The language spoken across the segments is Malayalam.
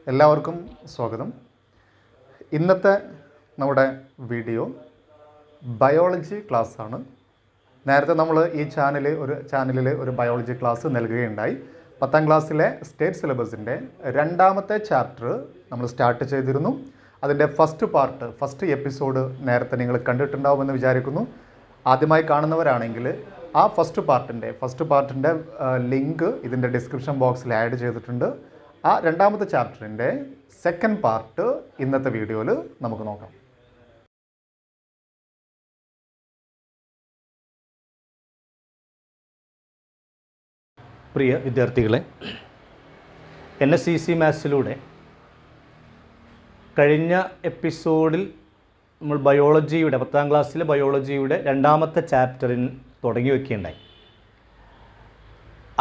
എല്ലാവർക്കും സ്വാഗതം. ഇന്നത്തെ നമ്മുടെ വീഡിയോ ബയോളജി ക്ലാസ്സാണ്. നേരത്തെ നമ്മൾ ഈ ചാനലിൽ ഒരു ബയോളജി ക്ലാസ് നൽകുകയുണ്ടായി. 10ാം ക്ലാസ്സിലെ സ്റ്റേറ്റ് സിലബസിൻ്റെ 2ാമത്തെ ചാപ്റ്റർ നമ്മൾ സ്റ്റാർട്ട് ചെയ്തിരുന്നു. അതിൻ്റെ ഫസ്റ്റ് എപ്പിസോഡ് നേരത്തെ നിങ്ങൾ കണ്ടിട്ടുണ്ടാവുമെന്ന് വിചാരിക്കുന്നു. ആദ്യമായി കാണുന്നവരാണെങ്കിൽ ആ ഫസ്റ്റ് പാർട്ടിൻ്റെ ലിങ്ക് ഇതിൻ്റെ ഡിസ്ക്രിപ്ഷൻ ബോക്സിൽ ആഡ് ചെയ്തിട്ടുണ്ട്. ആ 2ാമത്തെ ചാപ്റ്ററിൻ്റെ സെക്കൻഡ് പാർട്ട് ഇന്നത്തെ വീഡിയോയിൽ നമുക്ക് നോക്കാം. പ്രിയ വിദ്യാർത്ഥികളെ, NSCC മാത്സിലൂടെ കഴിഞ്ഞ എപ്പിസോഡിൽ നമ്മൾ ബയോളജിയുടെ 10ാം ക്ലാസ്സിലെ ബയോളജിയുടെ 2ാമത്തെ ചാപ്റ്ററിൽ തുടങ്ങി വയ്ക്കുകയുണ്ടായി.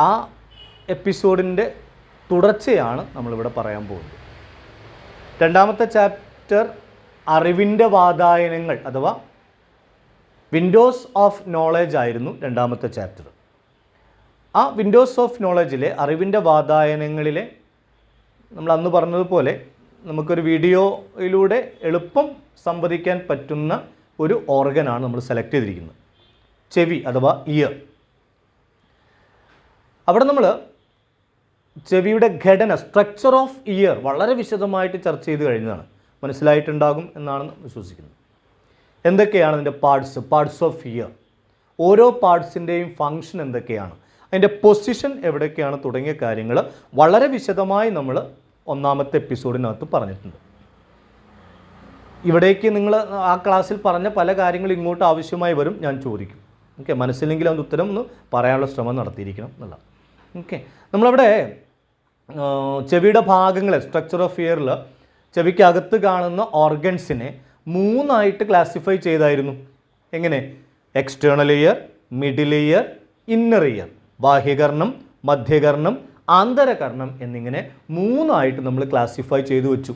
ആ എപ്പിസോഡിൻ്റെ തുടർച്ചയാണ് നമ്മളിവിടെ പറയാൻ പോകുന്നത്. 2ാമത്തെ ചാപ്റ്റർ അറിവിൻ്റെ വാതായനങ്ങൾ അഥവാ വിൻഡോസ് ഓഫ് നോളജ് ആയിരുന്നു 2ാമത്തെ ചാപ്റ്റർ. ആ വിൻഡോസ് ഓഫ് നോളജിലെ അറിവിൻ്റെ വാതായനങ്ങളിലെ നമ്മൾ അന്ന് പറഞ്ഞതുപോലെ നമുക്കൊരു വീഡിയോയിലൂടെ എളുപ്പം സംവദിക്കാൻ പറ്റുന്ന ഒരു ഓർഗനാണ് നമ്മൾ സെലക്ട് ചെയ്തിരിക്കുന്നത്, ചെവി അഥവാ ഇയർ. അവിടെ നമ്മൾ ചെവിയുടെ ഘടന, സ്ട്രക്ചർ ഓഫ് ഇയർ വളരെ വിശദമായിട്ട് ചർച്ച ചെയ്ത് കഴിഞ്ഞതാണ്. മനസ്സിലായിട്ടുണ്ടാകും എന്നാണ് വിശ്വസിക്കുന്നത്. എന്തൊക്കെയാണ് അതിൻ്റെ പാർട്സ് ഓഫ് ഇയർ, ഓരോ പാർട്സിൻ്റെയും ഫങ്ഷൻ എന്തൊക്കെയാണ്, അതിൻ്റെ പൊസിഷൻ എവിടെയൊക്കെയാണ് തുടങ്ങിയ കാര്യങ്ങൾ വളരെ വിശദമായി നമ്മൾ 1ാമത്തെ എപ്പിസോഡിനകത്ത് പറഞ്ഞിട്ടുണ്ട്. ഇവിടേക്ക് നിങ്ങൾ ആ ക്ലാസ്സിൽ പറഞ്ഞ പല കാര്യങ്ങളും ഇങ്ങോട്ട് ആവശ്യമായി വരും, ഞാൻ ചോദിക്കും. ഓക്കെ, മനസ്സിലെങ്കിൽ അതിൻ്റെ ഉത്തരം ഒന്ന് പറയാനുള്ള ശ്രമം നടത്തിയിരിക്കണം എന്നുള്ള. ഓക്കെ, നമ്മളവിടെ ചെവിയുടെ ഭാഗങ്ങളെ, സ്ട്രക്ചർ ഓഫ് ഇയറിൽ ചെവിക്കകത്ത് കാണുന്ന ഓർഗൻസിനെ 3ആയിട്ട് ക്ലാസിഫൈ ചെയ്തായിരുന്നു. എങ്ങനെ? External ear, middle ear, inner ear, ബാഹ്യകർണം, മധ്യകർണം, ആന്തരകർണം എന്നിങ്ങനെ 3ആയിട്ട് നമ്മൾ ക്ലാസിഫൈ ചെയ്തു വെച്ചു.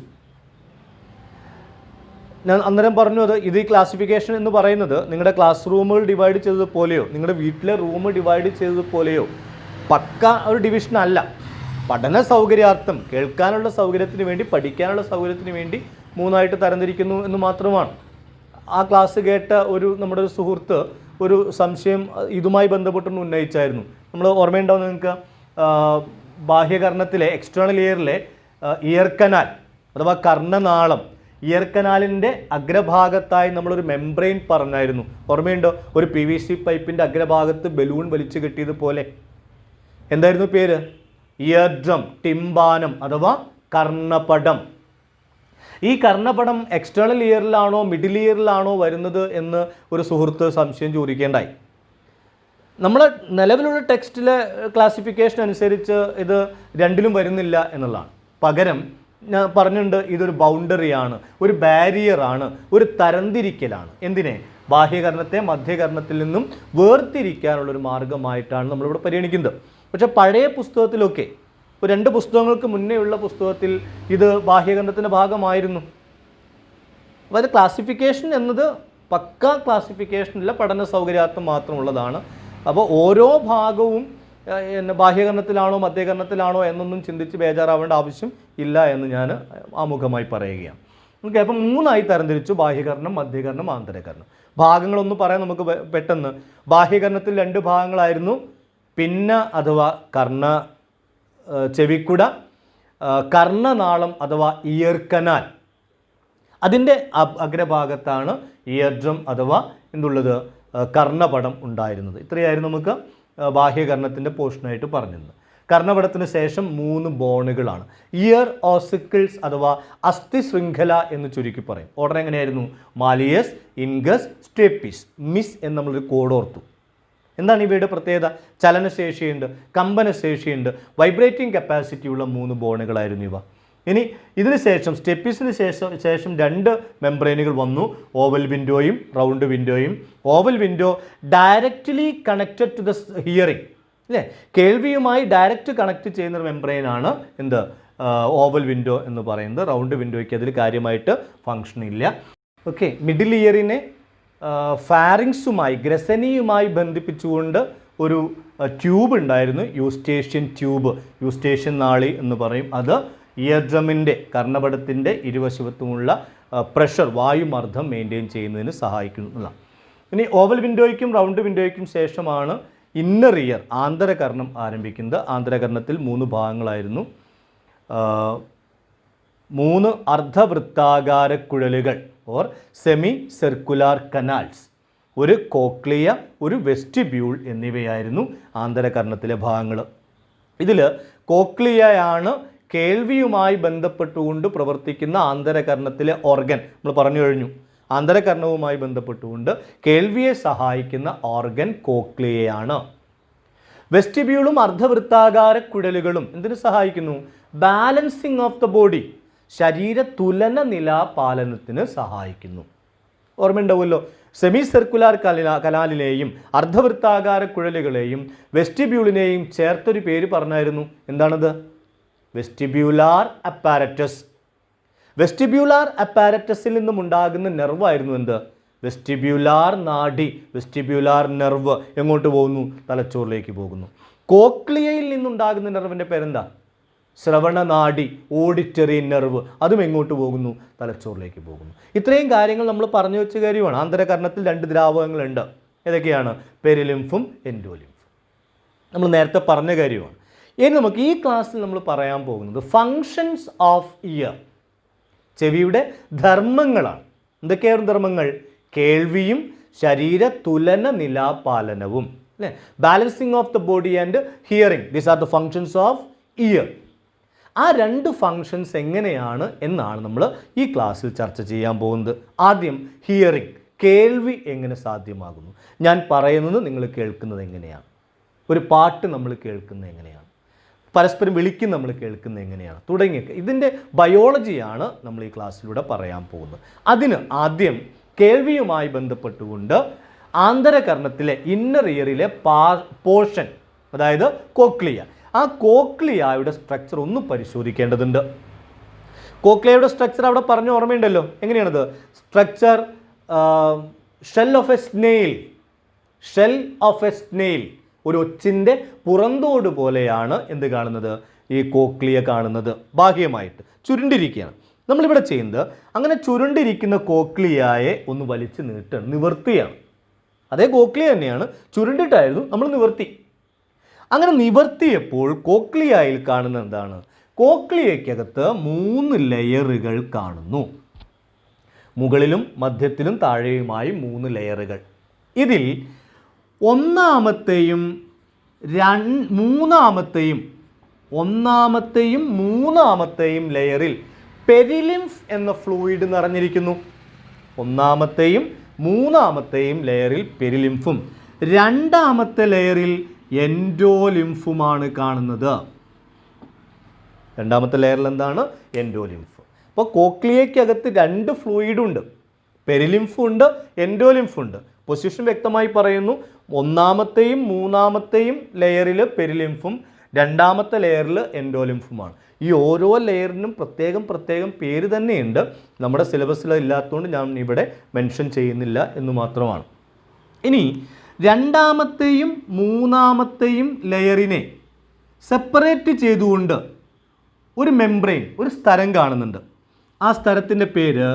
ഞാൻ അന്നേരം പറഞ്ഞു, ഇത് ഈ ക്ലാസിഫിക്കേഷൻ എന്ന് പറയുന്നത് നിങ്ങളുടെ ക്ലാസ് റൂമുകൾ ഡിവൈഡ് ചെയ്തതുപോലെയോ നിങ്ങളുടെ വീട്ടിലെ റൂം ഡിവൈഡ് ചെയ്തതുപോലെയോ പക്ക ഒരു ഡിവിഷൻ അല്ല. പഠന സൗകര്യാർത്ഥം, കേൾക്കാനുള്ള സൗകര്യത്തിന് വേണ്ടി, പഠിക്കാനുള്ള സൗകര്യത്തിന് വേണ്ടി 3ആയിട്ട് തരംതിരിക്കുന്നു എന്ന് മാത്രമാണ്. ആ ക്ലാസ് കേട്ട നമ്മുടെ ഒരു സുഹൃത്ത് ഒരു സംശയം ഇതുമായി ബന്ധപ്പെട്ടൊന്ന് ഉന്നയിച്ചായിരുന്നു. നമ്മൾ ഓർമ്മയുണ്ടാവും നിങ്ങൾക്ക്, ബാഹ്യകർണത്തിലെ എക്സ്റ്റേണൽ ഇയറിലെ ഇയർ കനാൽ അഥവാ കർണനാളം, ഇയർ കനാലിൻ്റെ അഗ്രഭാഗത്തായി നമ്മളൊരു മെംബ്രെയിൻ പറഞ്ഞായിരുന്നു. ഓർമ്മയുണ്ടോ? ഒരു PVC പൈപ്പിൻ്റെ അഗ്രഭാഗത്ത് ബലൂൺ വലിച്ചു കെട്ടിയതുപോലെ. എന്തായിരുന്നു പേര്? ഇയർ ഡ്രം, ടിംബാനം അഥവാ കർണപടം. ഈ കർണപടം എക്സ്റ്റേണൽ ഇയറിലാണോ മിഡിൽ ഇയറിലാണോ വരുന്നത് എന്ന് ഒരു സുഹൃത്ത് സംശയം ചോദിക്കേണ്ടായി. നമ്മൾ നിലവിലുള്ള ടെക്സ്റ്റിലെ ക്ലാസിഫിക്കേഷൻ അനുസരിച്ച് ഇത് രണ്ടിലും വരുന്നില്ല എന്നുള്ളതാണ്. പകരം ഞാൻ പറഞ്ഞിട്ടുണ്ട്, ഇതൊരു ബൗണ്ടറിയാണ്, ഒരു ബാരിയറാണ്, ഒരു തരംതിരിക്കലാണ്. എന്തിനെ? ബാഹ്യകർണത്തെ മധ്യകർണത്തിൽ നിന്നും വേർതിരിക്കാനുള്ളൊരു മാർഗമായിട്ടാണ് നമ്മളിവിടെ പരിഗണിക്കുന്നത്. പക്ഷേ പഴയ പുസ്തകത്തിലൊക്കെ, 2 പുസ്തകങ്ങൾക്ക് മുന്നേ ഉള്ള പുസ്തകത്തിൽ ഇത് ബാഹ്യകർണത്തിൻ്റെ ഭാഗമായിരുന്നു. അപ്പോൾ അത് ക്ലാസിഫിക്കേഷൻ എന്നത് പക്ക ക്ലാസിഫിക്കേഷനില്ല, പഠന സൗകര്യാർത്ഥം മാത്രമുള്ളതാണ്. അപ്പോൾ ഓരോ ഭാഗവും ബാഹ്യകർണത്തിലാണോ മധ്യകർണത്തിലാണോ എന്നൊന്നും ചിന്തിച്ച് ബേജാറാവേണ്ട ആവശ്യം ഇല്ല എന്ന് ഞാൻ ആമുഖമായി പറയുകയാണ്. ഓക്കെ, അപ്പം 3ആയി തരംതിരിച്ചു: ബാഹ്യകർണം, മധ്യകർണം, ആന്തരകർണം. ഭാഗങ്ങളൊന്നും പറയാൻ നമുക്ക് പെട്ടെന്ന്. ബാഹ്യകർണത്തിൽ 2 ഭാഗങ്ങളായിരുന്നു: പിന്ന അഥവാ ചെവിക്കുട, കർണനാളം അഥവാ ഇയർ കനാൽ. അതിൻ്റെ അഗ്രഭാഗത്താണ് ഇയർ ഡ്രം അഥവാ എന്തുള്ളത്, കർണപടം ഉണ്ടായിരുന്നത്. ഇത്രയായിരുന്നു നമുക്ക് ബാഹ്യകർണത്തിൻ്റെ പോർഷനായിട്ട് പറഞ്ഞിരുന്നത്. കർണപടത്തിന് ശേഷം 3 ബോണുകളാണ്. ഇയർ ഓസിക്കിൾസ് അഥവാ അസ്ഥി ശൃംഖല എന്ന് ചുരുക്കി പറയും. ഓർഡർ എങ്ങനെയായിരുന്നു? മാലിയസ്, ഇൻഗസ്, സ്റ്റെപ്പിസ്, മിസ് എന്ന് നമ്മളൊരു കോഡ് ഓർത്തു. എന്താണ് ഇവയുടെ പ്രത്യേകത? ചലനശേഷിയുണ്ട്, കമ്പനശേഷിയുണ്ട്, വൈബ്രേറ്റിംഗ് കപ്പാസിറ്റി ഉള്ള 3 ബോണുകളായിരുന്നു ഇവ. ഇനി ഇതിന് ശേഷം, സ്റ്റെപ്പിസിന് ശേഷം 2 മെംബ്രെയിനുകൾ വന്നു: ഓവൽ വിൻഡോയും റൗണ്ട് വിൻഡോയും. Oval window directly connected to the hearing, അല്ലേ? കേൾവിയുമായി ഡയറക്റ്റ് കണക്ട് ചെയ്യുന്ന ഒരു മെംബ്രെയിനാണ് എന്ത്? ഓവൽ വിൻഡോ എന്ന് പറയുന്നത്. റൗണ്ട് വിൻഡോയ്ക്ക് അതിൽ കാര്യമായിട്ട് ഫങ്ഷൻ ഇല്ല. ഓക്കെ, മിഡിൽ ഇയറിനെ ഫാരിങ്സുമായി, ഗ്രസനിയുമായി ബന്ധിപ്പിച്ചുകൊണ്ട് ഒരു ട്യൂബ് ഉണ്ടായിരുന്നു, യൂസ്റ്റേഷ്യൻ ട്യൂബ്, യൂസ്റ്റേഷ്യൻ നാളി എന്ന് പറയും. അത് ഇയർ ഡ്രമ്മിൻ്റെ കർണപടത്തിൻ്റെ ഇരുവശത്തുമുള്ള പ്രഷർ വായുമർദ്ദം മെയിൻറ്റെയിൻ ചെയ്യുന്നതിന് സഹായിക്കുന്നതാണ്. ഇനി ഓവൽ വിൻഡോയ്ക്കും റൗണ്ട് വിൻഡോയ്ക്കും ശേഷമാണ് ഇന്നർ ഇയർ ആന്തരകർണം ആരംഭിക്കുന്നത്. ആന്തരകർണത്തിൽ 3 ഭാഗങ്ങളായിരുന്നു. 3 അർദ്ധവൃത്താകാര കുഴലുകൾ ഓർ സെമി സർക്കുലാർ കനാൽസ്, ഒരു കോക്ലിയ, ഒരു വെസ്റ്റിബ്യൂൾ എന്നിവയായിരുന്നു ആന്തരകർണത്തിലെ ഭാഗങ്ങൾ. ഇതിൽ കോക്ലിയയാണ് കേൾവിയുമായി ബന്ധപ്പെട്ടുകൊണ്ട് പ്രവർത്തിക്കുന്ന ആന്തരകർണത്തിലെ ഓർഗൻ. നമ്മൾ പറഞ്ഞു കഴിഞ്ഞു, ആന്തരകർണവുമായി ബന്ധപ്പെട്ടുകൊണ്ട് കേൾവിയെ സഹായിക്കുന്ന ഓർഗൻ കോക്ലിയയാണ്. വെസ്റ്റിബ്യൂളും അർദ്ധവൃത്താകാര കുഴലുകളും എന്തിനു സഹായിക്കുന്നു? ബാലൻസിങ് ഓഫ് ദ ബോഡി, ശരീര തുലന നിലാപാലനത്തിന് സഹായിക്കുന്നു. ഓർമ്മയുണ്ടാവുമല്ലോ, സെമി സർക്കുലാർ കനാലിനെയും അർദ്ധവൃത്താകാര കുഴലുകളെയും വെസ്റ്റിബ്യൂളിനെയും ചേർത്തൊരു പേര് പറഞ്ഞായിരുന്നു. എന്താണത്? Vestibular apparatus. വെസ്റ്റിബ്യൂലാർ അപ്പാരറ്റസിൽ നിന്നും ഉണ്ടാകുന്ന നെർവായിരുന്നു എന്ത്? വെസ്റ്റിബ്യൂലാർ നാഡി, വെസ്റ്റിബ്യൂലാർ നെർവ്. എങ്ങോട്ട് പോകുന്നു? തലച്ചോറിലേക്ക് പോകുന്നു. കോക്ലിയയിൽ നിന്നുണ്ടാകുന്ന നെർവിൻ്റെ പേരെന്താ? ശ്രവണനാഡി, ഓഡിറ്ററി നെർവ്. അതും എങ്ങോട്ട് പോകുന്നു? തലച്ചോറിലേക്ക് പോകുന്നു. ഇത്രയും കാര്യങ്ങൾ നമ്മൾ പറഞ്ഞു വെച്ച കാര്യമാണ്. ആന്തരകർണത്തിൽ 2 ദ്രാവകങ്ങളുണ്ട്. ഏതൊക്കെയാണ്? പെരിലിംഫും എൻഡോലിംഫും. നമ്മൾ നേരത്തെ പറഞ്ഞ കാര്യമാണ്. ഇനി നമുക്ക് ഈ ക്ലാസ്സിൽ നമ്മൾ പറയാൻ പോകുന്നത് ഫങ്ഷൻസ് ഓഫ് ഇയർ, ചെവിയുടെ ധർമ്മങ്ങളാണ്. എന്തൊക്കെയായിരുന്നു ധർമ്മങ്ങൾ? കേൾവിയും ശരീര തുലന നിലാപാലനവും, അല്ലേ? Balancing of the body and hearing, these are the functions of year. ആ 2 ഫങ്ഷൻസ് എങ്ങനെയാണ് എന്നാണ് നമ്മൾ ഈ ക്ലാസ്സിൽ ചർച്ച ചെയ്യാൻ പോകുന്നത്. ആദ്യം ഹിയറിംഗ്, കേൾവി എങ്ങനെ സാധ്യമാകുന്നു? ഞാൻ പറയുന്നത് നിങ്ങൾ കേൾക്കുന്നത് എങ്ങനെയാണ്? ഒരു പാട്ട് നമ്മൾ കേൾക്കുന്നത് എങ്ങനെയാണ്? പരസ്പരം വിളിക്കുന്ന നമ്മൾ കേൾക്കുന്നത് എങ്ങനെയാണ്? തുടങ്ങിയൊക്കെ ഇതിൻ്റെ ബയോളജിയാണ് നമ്മൾ ഈ ക്ലാസ്സിലൂടെ പറയാൻ പോകുന്നത്. അതിന് ആദ്യം കേൾവിയുമായി ബന്ധപ്പെട്ടുകൊണ്ട് ആന്തരകർണത്തിലെ ഇന്നർ ഇയറിലെ പോർഷൻ, അതായത് കോക്ലിയ, ആ കോക്ലിയയുടെ സ്ട്രക്ചർ ഒന്ന് പരിശോധിക്കേണ്ടതുണ്ട്. കോക്ലിയയുടെ സ്ട്രക്ചർ അവിടെ പറഞ്ഞ ഓർമ്മയുണ്ടല്ലോ. എങ്ങനെയാണത്? Structure shell of A snail, shell of A snail, ഒരു ഒച്ചിൻ്റെ പുറന്തോട് പോലെയാണ് എന്ത് കാണുന്നത്? ഈ കോക്ലിയ കാണുന്നത്. ബാഹ്യമായിട്ട് ചുരുണ്ടിരിക്കുകയാണ്. നമ്മളിവിടെ ചെയ്യുന്നത് അങ്ങനെ ചുരുണ്ടിരിക്കുന്ന കോക്ലിയയെ ഒന്ന് വലിച്ച് നീട്ടുകയാണ്, നിവർത്തിയാണ്. അതേ കോക്ലിയ തന്നെയാണ്, ചുരുണ്ടിട്ടായിരുന്നു, നമ്മൾ നിവർത്തി. അങ്ങനെ നിവർത്തിയപ്പോൾ കോക്ലിയയിൽ കാണുന്ന എന്താണ്? കോക്ലിയക്കകത്ത് 3 ലെയറുകൾ കാണുന്നു. മുകളിലും മധ്യത്തിലും താഴെയുമായി 3 ലെയറുകൾ. ഇതിൽ ഒന്നാമത്തെയും മൂന്നാമത്തെയും ലെയറിൽ പെരിലിംഫ് എന്ന ഫ്ലൂയിഡ് നിറഞ്ഞിരിക്കുന്നു. ഒന്നാമത്തെയും മൂന്നാമത്തെയും ലെയറിൽ പെരിലിംഫും രണ്ടാമത്തെ ലെയറിൽ എൻഡോലിംഫുമാണ് കാണുന്നത്. രണ്ടാമത്തെ ലെയറിൽ എന്താണ്? എൻഡോലിംഫ്. അപ്പോൾ കോക്ലിയയ്ക്കകത്ത് 2 ഫ്ലൂയിഡുണ്ട്, പെരിലിംഫും ഉണ്ട്, എൻഡോലിംഫും ഉണ്ട്. പൊസിഷൻ വ്യക്തമായി പറയുന്നു. ഒന്നാമത്തെയും മൂന്നാമത്തെയും ലെയറിൽ പെരിലിംഫും രണ്ടാമത്തെ ലെയറിൽ എൻഡോലിംഫുമാണ്. ഈ ഓരോ ലെയറിനും പ്രത്യേകം പേര് തന്നെയുണ്ട്. നമ്മുടെ സിലബസിൽ ഇല്ലാത്തതുകൊണ്ട് ഞാൻ ഇവിടെ മെൻഷൻ ചെയ്യുന്നില്ല എന്ന് മാത്രമാണ്. ഇനി രണ്ടാമത്തെയും മൂന്നാമത്തെയും ലെയറിനെ സെപ്പറേറ്റ് ചെയ്തുകൊണ്ട് ഒരു മെംബ്രെയിൻ, ഒരു സ്തരം കാണുന്നുണ്ട്. ആ സ്തരത്തിൻ്റെ പേര്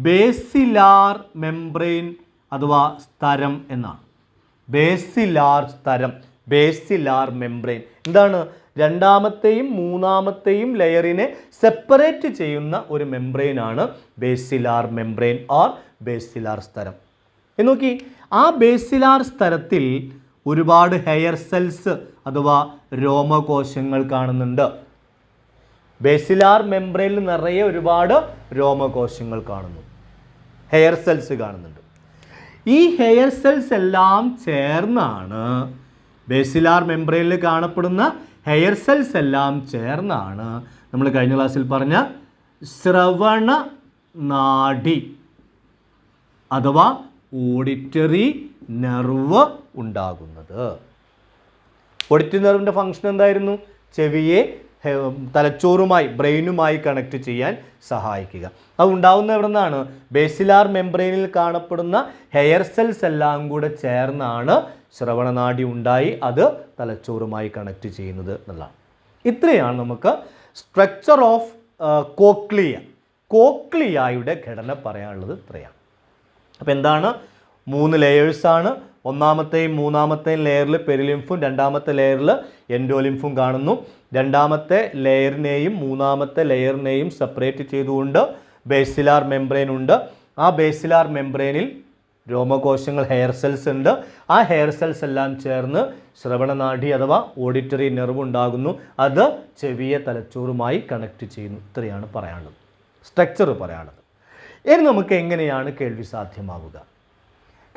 ബേസിലാർ മെംബ്രെയിൻ അഥവാ സ്തരം എന്നാണ്. ബേസിലാർ സ്തരം, ബേസിലാർ മെംബ്രെയിൻ. എന്താണ്? രണ്ടാമത്തെയും മൂന്നാമത്തെയും ലെയറിനെ സെപ്പറേറ്റ് ചെയ്യുന്ന ഒരു മെംബ്രെയിനാണ് ബേസിലാർ മെംബ്രെയിൻ ഓർ ബേസിലാർ സ്തരം. നോക്കി, ആ ബേസിലാർ സ്തരത്തിൽ ഒരുപാട് ഹെയർ സെൽസ് അഥവാ രോമകോശങ്ങൾ കാണുന്നുണ്ട്. ബേസിലാർ മെംബ്രെയിനിൽ നിറയെ ഒരുപാട് രോമകോശങ്ങൾ കാണുന്നു, ഹെയർ സെൽസ് കാണുന്നുണ്ട്. ഈ ഹെയർ സെൽസ് എല്ലാം ചേർന്നാണ്, ബേസിലാർ മെംബ്രെയിനിൽ കാണപ്പെടുന്ന ഹെയർ സെൽസ് എല്ലാം ചേർന്നാണ് നമ്മൾ കഴിഞ്ഞ ക്ലാസ്സിൽ പറഞ്ഞ ശ്രവണ നാഡി അഥവാ ഓഡിറ്ററി നെർവ് ഉണ്ടാകുന്നത്. ഓഡിറ്ററി നെർവിൻ്റെ ഫങ്ഷൻ എന്തായിരുന്നു? ചെവിയെ തലച്ചോറുമായി, ബ്രെയിനുമായി കണക്ട് ചെയ്യാൻ സഹായിക്കുക. അത് ഉണ്ടാകുന്ന എവിടെ നിന്നാണ്? ബേസിലാർ മെംബ്രെയിനിൽ കാണപ്പെടുന്ന ഹെയർ സെൽസ് എല്ലാം കൂടെ ചേർന്നാണ് ശ്രവണനാഡി ഉണ്ടായി അത് തലച്ചോറുമായി കണക്ട് ചെയ്യുന്നത് എന്നുള്ളതാണ്. ഇത്രയാണ് നമുക്ക് സ്ട്രക്ചർ ഓഫ് കോക്ലിയയുടെ ഘടന പറയാനുള്ളത് ഇത്രയാണ്. അപ്പോൾ എന്താണ്? 3 ലെയേഴ്സാണ്. ഒന്നാമത്തെയും മൂന്നാമത്തെയും ലെയറിൽ പെരിലിംഫും രണ്ടാമത്തെ ലെയറിൽ എൻഡോലിംഫും കാണുന്നു. രണ്ടാമത്തെ ലെയറിനെയും മൂന്നാമത്തെ ലെയറിനെയും സെപ്പറേറ്റ് ചെയ്തുകൊണ്ട് ബേസിലാർ മെംബ്രെയിൻ ഉണ്ട്. ആ ബേസിലാർ മെംബ്രെയിനിൽ രോമകോശങ്ങൾ, ഹെയർ സെൽസ് ഉണ്ട്. ആ ഹെയർ സെൽസ് എല്ലാം ചേർന്ന് ശ്രവണനാഡി അഥവാ ഓഡിറ്ററി നെർവ് ഉണ്ടാകുന്നു. അത് ചെവിയെ തലച്ചോറുമായി കണക്ട് ചെയ്യുന്നു. ഇത്രയാണ് പറയാനുള്ളത്, സ്ട്രക്ചർ പറയാനുള്ളത്. ഇനി നമുക്ക് എങ്ങനെയാണ് കേൾവി സാധ്യമാവുക?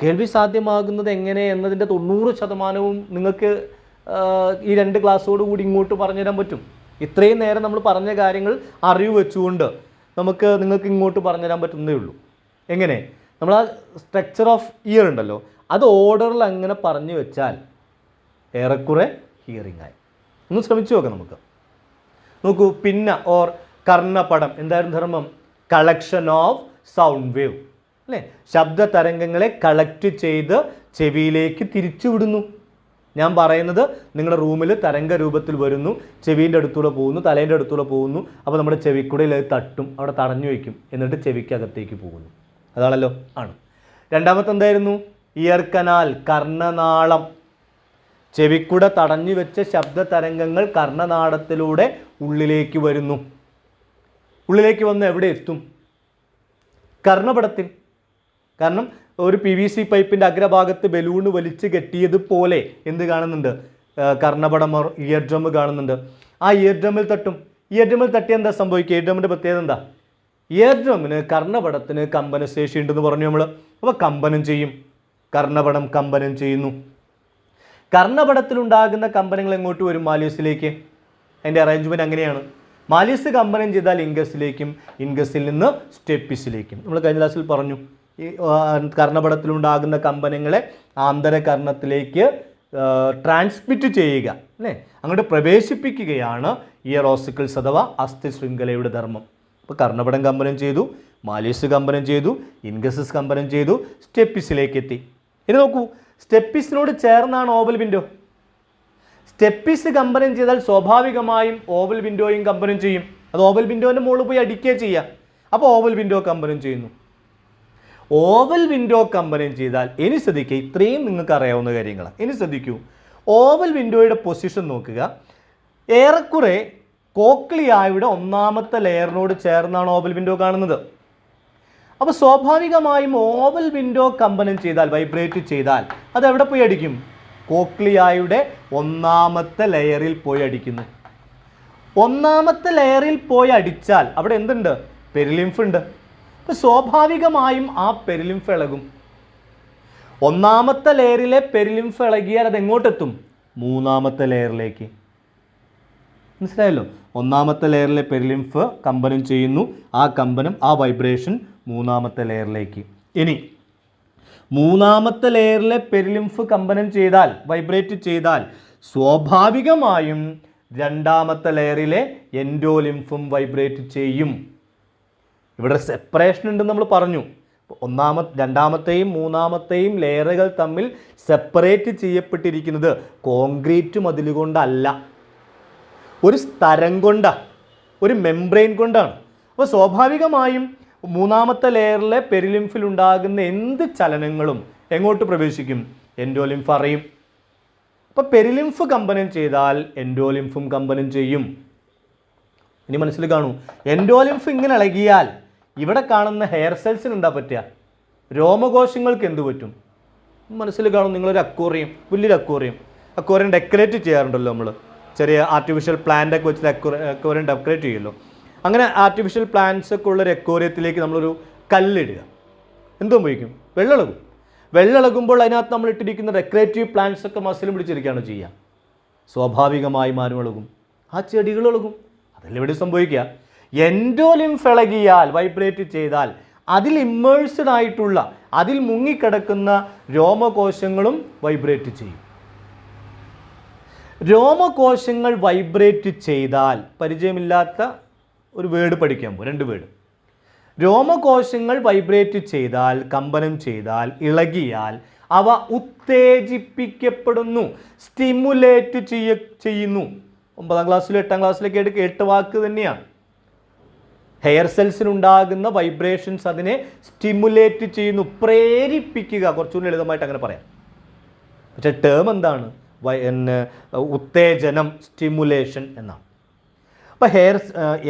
കേൾവി സാധ്യമാകുന്നത് എങ്ങനെ എന്നതിൻ്റെ 90% നിങ്ങൾക്ക് ഈ 2 ക്ലാസ്സോടുകൂടി ഇങ്ങോട്ട് പറഞ്ഞുതരാൻ പറ്റും. ഇത്രയും നേരം നമ്മൾ പറഞ്ഞ കാര്യങ്ങൾ അറിവ് വെച്ചുകൊണ്ട് നിങ്ങൾക്ക് ഇങ്ങോട്ട് പറഞ്ഞുതരാൻ പറ്റുന്നതേ ഉള്ളൂ. എങ്ങനെ? നമ്മൾ ആ സ്ട്രക്ചർ ഓഫ് ഇയർ ഉണ്ടല്ലോ, അത് ഓർഡറിൽ അങ്ങനെ പറഞ്ഞു വെച്ചാൽ ഏറെക്കുറെ ഹിയറിംഗ് ആയി. ഒന്ന് ശ്രമിച്ചു നോക്കാം നമുക്ക്. നോക്കൂ, പിന്ന ഓർ കർണപടം എന്തായിരുന്നു ധർമ്മം? കളക്ഷൻ ഓഫ് സൗണ്ട് വേവ് അല്ലേ? ശബ്ദ തരംഗങ്ങളെ കളക്ട് ചെയ്ത് ചെവിയിലേക്ക് തിരിച്ചു വിടുന്നു. ഞാൻ പറയുന്നത് നിങ്ങളുടെ റൂമിൽ തരംഗ രൂപത്തിൽ വരുന്നു, ചെവീൻ്റെ അടുത്തൂടെ പോകുന്നു, തലേൻ്റെ അടുത്തൂടെ പോകുന്നു. അപ്പോൾ നമ്മുടെ ചെവിക്കുടയിൽ അത് തട്ടും, അവിടെ തടഞ്ഞു വയ്ക്കും, എന്നിട്ട് ചെവിക്കകത്തേക്ക് പോകുന്നു. അതാണല്ലോ ആണ്. രണ്ടാമത്തെ എന്തായിരുന്നു? Year canal, കർണനാളം. ചെവിക്കുട തടഞ്ഞു വെച്ച ശബ്ദ തരംഗങ്ങൾ കർണനാളത്തിലൂടെ ഉള്ളിലേക്ക് വരുന്നു. ഉള്ളിലേക്ക് വന്ന് എവിടെ എത്തും? കർണപടത്തിൽ. കാരണം ഒരു PVC പൈപ്പിൻ്റെ അഗ്രഭാഗത്ത് ബലൂണ് വലിച്ച് കെട്ടിയതുപോലെ എന്ത് കാണുന്നുണ്ട്? കർണപടം, ഇയർ ഡ്രം കാണുന്നുണ്ട്. ആ ഇയർ ഡ്രമ്മിൽ തട്ടും. ഇയർ ഡ്രമ്മിൽ തട്ടിയാൽ എന്താ സംഭവിക്കുക? ഇയർ ഡ്രമ്മിൻ്റെ പ്രത്യേകത എന്താ? ഇയർ ഡ്രമ്മിന്, കർണപടത്തിന് കമ്പനശേഷി ഉണ്ടെന്ന് പറഞ്ഞു നമ്മൾ. അപ്പോൾ കമ്പനം ചെയ്യും, കർണപടം കമ്പനം ചെയ്യുന്നു. കർണപടത്തിലുണ്ടാകുന്ന കമ്പനങ്ങൾ എങ്ങോട്ട് വരും? മാലിയസിലേക്ക്. അതിൻ്റെ അറേഞ്ച്മെൻറ്റ് അങ്ങനെയാണ്. മാലിയസ് കമ്പനം ചെയ്താൽ ഇൻഗസിലേക്കും, ഇൻഗസിൽ നിന്ന് സ്റ്റെപ്പിസിലേക്കും. നമ്മൾ കഴിഞ്ഞ ക്ലാസ്സിൽ പറഞ്ഞു, ഈ കർണപടത്തിലുണ്ടാകുന്ന കമ്പനങ്ങളെ ആന്തരകർണത്തിലേക്ക് ട്രാൻസ്മിറ്റ് ചെയ്യുക അല്ലേ, അങ്ങോട്ട് പ്രവേശിപ്പിക്കുകയാണ് ഇയർ ഓസിക്കിൾസ് അഥവാ അസ്ഥി ശൃംഖലയുടെ ധർമ്മം. അപ്പോൾ കർണപടം കമ്പനം ചെയ്തു, മാലിയസ് കമ്പനം ചെയ്തു, ഇൻഗസസ് കമ്പനം ചെയ്തു, സ്റ്റെപ്പിസിലേക്ക് എത്തി. ഇനി നോക്കൂ, സ്റ്റെപ്പിസിനോട് ചേർന്നാണ് ഓവൽ വിൻഡോ. സ്റ്റെപ്പിസ് കമ്പനം ചെയ്താൽ സ്വാഭാവികമായും ഓവൽ വിൻഡോയും കമ്പനം ചെയ്യും. അത് ഓവൽ വിൻഡോൻ്റെ മുകളിൽ പോയി അടിക്കുകയും ചെയ്യാം. അപ്പോൾ ഓവൽ വിൻഡോ കമ്പനം ചെയ്യുന്നു. ഓവൽ വിൻഡോ കമ്പനം ചെയ്താൽ ഇനി ശ്രദ്ധിക്കുക, ഇത്രയും നിങ്ങൾക്ക് അറിയാവുന്ന കാര്യങ്ങളാണ്. ഇനി ശ്രദ്ധിക്കൂ, ഓവൽ വിൻഡോയുടെ പൊസിഷൻ നോക്കുക. ഏറെക്കുറെ കോക്ലിയായുടെ ഒന്നാമത്തെ ലെയറിനോട് ചേർന്നാണ് ഓവൽ വിൻഡോ കാണുന്നത്. അപ്പോൾ സ്വാഭാവികമായും ഓവൽ വിൻഡോ കമ്പനം ചെയ്താൽ, വൈബ്രേറ്റ് ചെയ്താൽ അത് എവിടെ പോയി അടിക്കും? കോക്ലിയായുടെ ഒന്നാമത്തെ ലെയറിൽ പോയി അടിക്കുന്നു. ഒന്നാമത്തെ ലെയറിൽ പോയി അടിച്ചാൽ അവിടെ എന്തുണ്ട്? പെരിലിംഫ് ഉണ്ട്. അപ്പോൾ സ്വാഭാവികമായും ആ പെരിലിംഫ് ഇളകും. ഒന്നാമത്തെ ലെയറിലെ പെരിലിംഫ് ഇളകിയാൽ അത് എങ്ങോട്ടെത്തും? മൂന്നാമത്തെ ലെയറിലേക്ക്. മനസ്സിലായല്ലോ? ഒന്നാമത്തെ ലെയറിലെ പെരിലിംഫ് കമ്പനം ചെയ്യുന്നു. ആ കമ്പനം, ആ വൈബ്രേഷൻ മൂന്നാമത്തെ ലെയറിലേക്ക്. ഇനി മൂന്നാമത്തെ ലെയറിലെ പെരിലിംഫ് കമ്പനം ചെയ്താൽ, വൈബ്രേറ്റ് ചെയ്താൽ സ്വാഭാവികമായും രണ്ടാമത്തെ ലെയറിലെ എൻഡോലിംഫും വൈബ്രേറ്റ് ചെയ്യും. ഇവിടെ സെപ്പറേഷൻ ഉണ്ടെന്ന് നമ്മൾ പറഞ്ഞു. രണ്ടാമത്തെയും മൂന്നാമത്തെയും ലെയറുകൾ തമ്മിൽ സെപ്പറേറ്റ് ചെയ്യപ്പെട്ടിരിക്കുന്നത് കോൺക്രീറ്റ് മതിൽ കൊണ്ടല്ല, ഒരു സ്ഥലം കൊണ്ടാണ്, ഒരു മെംബ്രെയിൻ കൊണ്ടാണ്. അപ്പോൾ സ്വാഭാവികമായും മൂന്നാമത്തെ ലെയറിലെ പെരിലിംഫിൽ ഉണ്ടാകുന്ന എന്ത് ചലനങ്ങളും എങ്ങോട്ട് പ്രവേശിക്കും? എൻഡോലിംഫ് അറിയും. അപ്പോൾ പെരിലിംഫ് കമ്പനം ചെയ്താൽ എൻഡോലിംഫും കമ്പനം ചെയ്യും. ഇനി മനസ്സിൽ കാണൂ, എൻഡോലിംഫ് ഇങ്ങനെ ഇളകിയാൽ ഇവിടെ കാണുന്ന ഹെയർ സെൽസിന് എന്താ പറ്റുക? രോമകോശങ്ങൾക്ക് എന്ത് പറ്റും? മനസ്സിൽ കാണും. നിങ്ങളൊരു അക്വേറിയം, വലിയൊരു അക്വേറിയം ഡെക്കറേറ്റ് ചെയ്യാറുണ്ടല്ലോ നമ്മൾ. ചെറിയ ആർട്ടിഫിഷ്യൽ പ്ലാന്റ് ഒക്കെ വെച്ചിട്ട് അക്വേറിയം ഡെക്കറേറ്റ് ചെയ്യുമല്ലോ. അങ്ങനെ ആർട്ടിഫിഷ്യൽ പ്ലാന്റ്സ് ഒക്കെ ഉള്ളൊരു അക്വേറിയത്തിലേക്ക് നമ്മളൊരു കല്ലിടുക. എന്ത് സംഭവിക്കും? വെള്ളമിളകും. വെള്ളമിളകുമ്പോൾ അതിനകത്ത് നമ്മൾ ഇട്ടിരിക്കുന്ന ഡെക്കറേറ്റീവ് പ്ലാന്റ്സ് ഒക്കെ മസിലും പിടിച്ചിരിക്കുകയാണ് ചെയ്യുക. സ്വാഭാവികമായും ആരും ഇളകും? ആ ചെടികൾ ഇളകും. അതല്ല ഇവിടെ സംഭവിക്കുക. എൻഡോലിംഫ് ഇളകിയാൽ, വൈബ്രേറ്റ് ചെയ്താൽ അതിൽ ഇമ്മേഴ്സ്ഡ് ആയിട്ടുള്ള, അതിൽ മുങ്ങിക്കിടക്കുന്ന രോമകോശങ്ങളും വൈബ്രേറ്റ് ചെയ്യും. രോമകോശങ്ങൾ വൈബ്രേറ്റ് ചെയ്താൽ, പരിചയമില്ലാത്ത ഒരു വേർഡ് പഠിക്കാൻ പോകും, 2 വേർഡ്. രോമകോശങ്ങൾ വൈബ്രേറ്റ് ചെയ്താൽ, കമ്പനം ചെയ്താൽ, ഇളകിയാൽ അവ ഉത്തേജിപ്പിക്കപ്പെടുന്നു, സ്റ്റിമുലേറ്റ് ചെയ്യുന്നു. 9ാം ക്ലാസ്സിലും 8ാം ക്ലാസ്സിലൊക്കെ ആയിട്ട് കേട്ട വാക്ക് തന്നെയാണ്. ഹെയർ സെൽസിനുണ്ടാകുന്ന വൈബ്രേഷൻസ് അതിനെ സ്റ്റിമുലേറ്റ് ചെയ്യുന്നു, പ്രേരിപ്പിക്കുക. കുറച്ചുകൂടി ലളിതമായിട്ട് അങ്ങനെ പറയാം. പക്ഷേ ടേം എന്താണ്? ഉത്തേജനം, സ്റ്റിമുലേഷൻ എന്നാണ്. അപ്പോൾ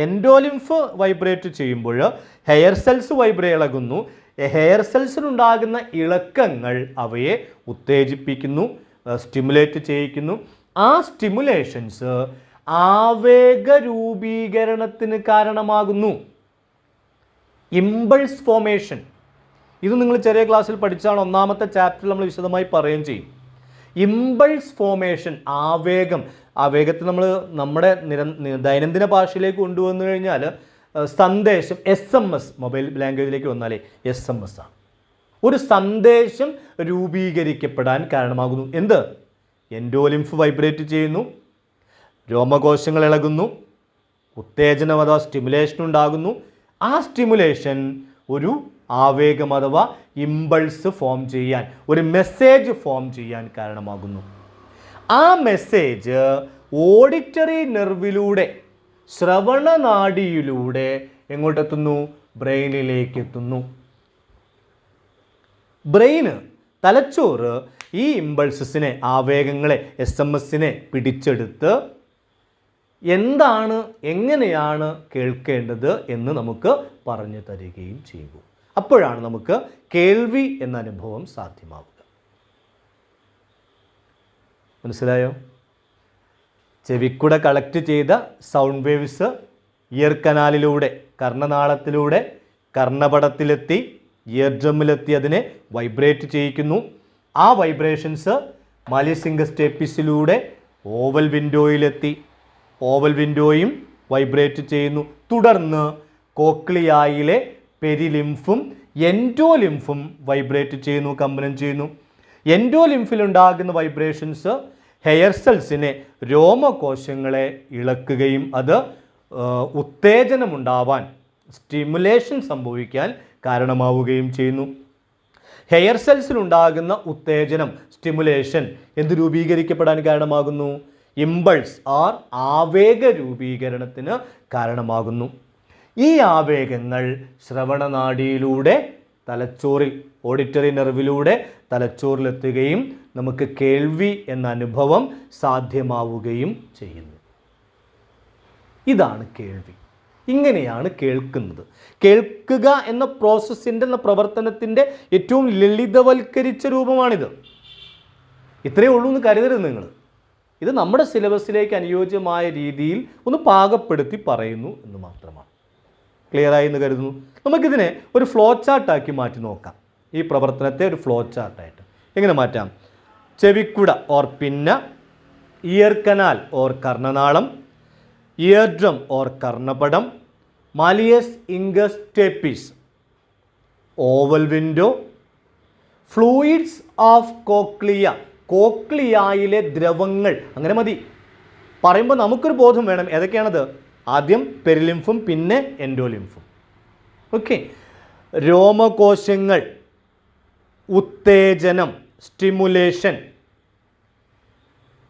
എൻഡോലിംഫ് വൈബ്രേറ്റ് ചെയ്യുമ്പോൾ ഹെയർ സെൽസ് ഇളകുന്നു. ഹെയർ സെൽസിനുണ്ടാകുന്ന ഇളക്കങ്ങൾ അവയെ ഉത്തേജിപ്പിക്കുന്നു, സ്റ്റിമുലേറ്റ് ചെയ്യിക്കുന്നു. ആ സ്റ്റിമുലേഷൻസ് ആവേഗ രൂപീകരണത്തിന് കാരണമാകുന്നു. ഇമ്പൾസ് ഫോമേഷൻ, ഇത് നിങ്ങൾ ചെറിയ ക്ലാസ്സിൽ പഠിച്ചാണ്. 1ാമത്തെ ചാപ്റ്ററിൽ നമ്മൾ വിശദമായി പറയുകയും ചെയ്യും. ഇമ്പൾസ് ഫോമേഷൻ, ആവേഗത്തെ നമ്മൾ നമ്മുടെ ദൈനംദിന ഭാഷയിലേക്ക് കൊണ്ടുവന്നു കഴിഞ്ഞാൽ സന്ദേശം, SMS, മൊബൈൽ ലാംഗ്വേജിലേക്ക് വന്നാലേ SMS ആണ്. ഒരു സന്ദേശം രൂപീകരിക്കപ്പെടാൻ കാരണമാകുന്നു. എന്ത്? എൻഡോലിംഫ് വൈബ്രേറ്റ് ചെയ്യുന്നു, രോമകോശങ്ങൾ ഇളകുന്നു, ഉത്തേജനം അഥവാ സ്റ്റിമുലേഷൻ ഉണ്ടാകുന്നു. ആ സ്റ്റിമുലേഷൻ ഒരു ആവേഗം അഥവാ ഇമ്പൾസ് ഫോം ചെയ്യാൻ, ഒരു മെസ്സേജ് ഫോം ചെയ്യാൻ കാരണമാകുന്നു. ആ മെസ്സേജ് ഓഡിറ്ററി നെർവിലൂടെ, ശ്രവണനാഡിയിലൂടെ എങ്ങോട്ടെത്തുന്നു? ബ്രെയിനിലേക്ക് എത്തുന്നു. ബ്രെയിന്, തലച്ചോറ് ഈ ഇമ്പൾസസിനെ, ആവേഗങ്ങളെ, SMS-നെ പിടിച്ചെടുത്ത് എന്താണ്, എങ്ങനെയാണ് കേൾക്കേണ്ടത് എന്ന് നമുക്ക് പറഞ്ഞു തരികയും ചെയ്യും. അപ്പോഴാണ് നമുക്ക് കേൾവി എന്ന അനുഭവം സാധ്യമാവുക. മനസ്സിലായോ? ചെവിക്കുടെ കളക്ട് ചെയ്ത സൗണ്ട് വേവ്സ് ഇയർ കനാലിലൂടെ, കർണനാളത്തിലൂടെ കർണപടത്തിലെത്തി, ഇയർ ഡ്രമ്മിലെത്തി അതിനെ വൈബ്രേറ്റ് ചെയ്യിക്കുന്നു. ആ വൈബ്രേഷൻസ് മാലിയസ് സ്റ്റേപ്പിസിലൂടെ ഓവൽ വിൻഡോയിലെത്തി, ഓവൽ വിൻഡോയും വൈബ്രേറ്റ് ചെയ്യുന്നു. തുടർന്ന് കോക്ലിയായിലെ പെരിലിംഫും എൻഡോലിംഫും വൈബ്രേറ്റ് ചെയ്യുന്നു, കമ്പനം ചെയ്യുന്നു. എൻഡോലിംഫിലുണ്ടാകുന്ന വൈബ്രേഷൻസ് ഹെയർ സെൽസിനെ, രോമകോശങ്ങളെ ഇളക്കുകയും അത് ഉത്തേജനമുണ്ടാവാൻ, സ്റ്റിമുലേഷൻ സംഭവിക്കാൻ കാരണമാവുകയും ചെയ്യുന്നു. ഹെയർ സെൽസിലുണ്ടാകുന്ന ഉത്തേജനം, സ്റ്റിമുലേഷൻ എന്ത് രൂപീകരിക്കപ്പെടാൻ കാരണമാകുന്നു? ഇമ്പൾസ് ആർ ആവേഗ രൂപീകരണത്തിന് കാരണമാകുന്നു. ഈ ആവേഗങ്ങൾ ശ്രവണനാഡിയിലൂടെ തലച്ചോറിൽ, ഓഡിറ്ററി നെർവിലൂടെ തലച്ചോറിലെത്തുകയും നമുക്ക് കേൾവി എന്ന അനുഭവം സാധ്യമാവുകയും ചെയ്യുന്നു. ഇതാണ് കേൾവി. ഇങ്ങനെയാണ് കേൾക്കുന്നത്. കേൾക്കുക എന്ന പ്രോസസ്സിൻ്റെ, എന്ന പ്രവർത്തനത്തിൻ്റെ ഏറ്റവും ലളിതവൽക്കരിച്ച രൂപമാണിത്. ഇത്രയേ ഉള്ളൂ എന്ന് കരുതരുത് നിങ്ങൾ. ഇത് നമ്മുടെ സിലബസിലേക്ക് അനുയോജ്യമായ രീതിയിൽ ഒന്ന് പാകപ്പെടുത്തി പറയുന്നു എന്ന് മാത്രമാണ്. ക്ലിയറായി എന്ന് കരുതുന്നു. നമുക്കിതിനെ ഒരു ഫ്ലോ ചാർട്ടാക്കി മാറ്റി നോക്കാം. ഈ പ്രവർത്തനത്തെ ഒരു ഫ്ലോ ചാർട്ടായിട്ട് എങ്ങനെ മാറ്റാം? ചെവിക്കുട or pinna, ear canal or കർണനാളം, ഇയർ ഡ്രം ഓർ കർണപടം, malleus incus stapes, oval window, fluids of cochlea, കോക്ലിയായിലെ ദ്രവങ്ങൾ. അങ്ങനെ മതി പറയുമ്പോൾ നമുക്കൊരു ബോധം വേണം ഏതൊക്കെയാണത്. ആദ്യം പെരിലിംഫും പിന്നെ എൻഡോലിംഫും. ഓക്കെ. രോമകോശങ്ങൾ, ഉത്തേജനം, സ്റ്റിമുലേഷൻ,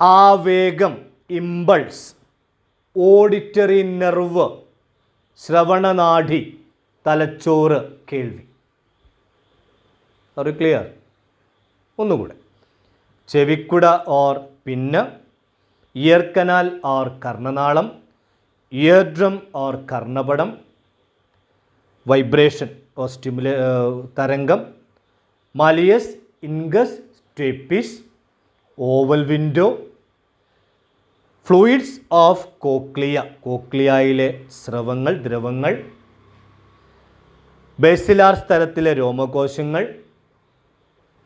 ആവേഗം, ഇമ്പൾസ്, ഓഡിറ്ററി നെർവ്, ശ്രവണനാഡി, തലച്ചോറ്, കേൾവി. അത് ക്ലിയർ? ഒന്നുകൂടെ. ചെവിക്കുട or pinna, ear canal or കർണനാളം, ഇയർ ഡ്രം ഓർ കർണപടം, വൈബ്രേഷൻ ഓർ തരംഗം, malleus incus stapes, oval window, fluids of cochlea, കോക്ലിയയിലെ സ്രവങ്ങൾ, ദ്രവങ്ങൾ, ബേസിലാർ സ്ഥലത്തിലെ രോമകോശങ്ങൾ,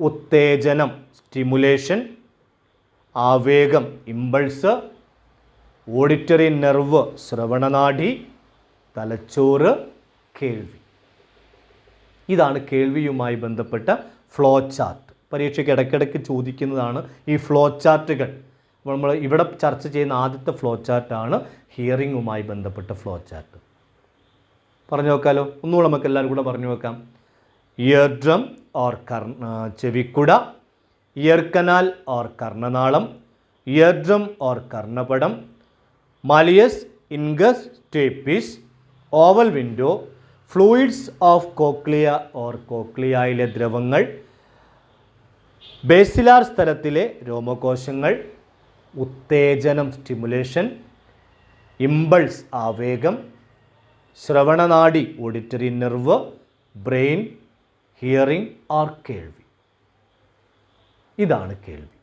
ഉത്തേജനം, സ്റ്റിമുലേഷൻ, ആവേഗം, ഇമ്പൾസ്, ഓഡിറ്ററി നെർവ്, ശ്രവണനാഡി, തലച്ചോറ്, കേൾവി. ഇതാണ് കേൾവിയുമായി ബന്ധപ്പെട്ട ഫ്ലോ ചാർട്ട്. പരീക്ഷയ്ക്ക് ഇടയ്ക്കിടയ്ക്ക് ചോദിക്കുന്നതാണ് ഈ ഫ്ലോ ചാർട്ടുകൾ. നമ്മൾ ഇവിടെ ചർച്ച ചെയ്യുന്ന ആദ്യത്തെ ഫ്ലോ ചാർട്ടാണ് ഹിയറിങ്ങുമായി ബന്ധപ്പെട്ട ഫ്ലോ ചാർട്ട്. പറഞ്ഞു നോക്കാമല്ലോ. ഒന്നുകൂടെ നമുക്ക് എല്ലാവരും കൂടെ പറഞ്ഞു നോക്കാം. ഇയർ ഡ്രം ഓർ ചെവിക്കുട, ഇയർ കനാൽ ഓർ കർണനാളം, ഇയർ ഡ്രം ഓർ കർണപടം, malleus incus stapes, oval window, fluids of cochlea or കോക്ലിയയിലെ ദ്രവങ്ങൾ, ബേസിലാർ സ്ഥലത്തിലെ രോമകോശങ്ങൾ, ഉത്തേജനം സ്റ്റിമുലേഷൻ, ഇമ്പൾസ് ആവേഗം, ശ്രവണനാഡി auditory nerve, brain, hearing or കേൾവി. ഇതാണ് കേൾവി.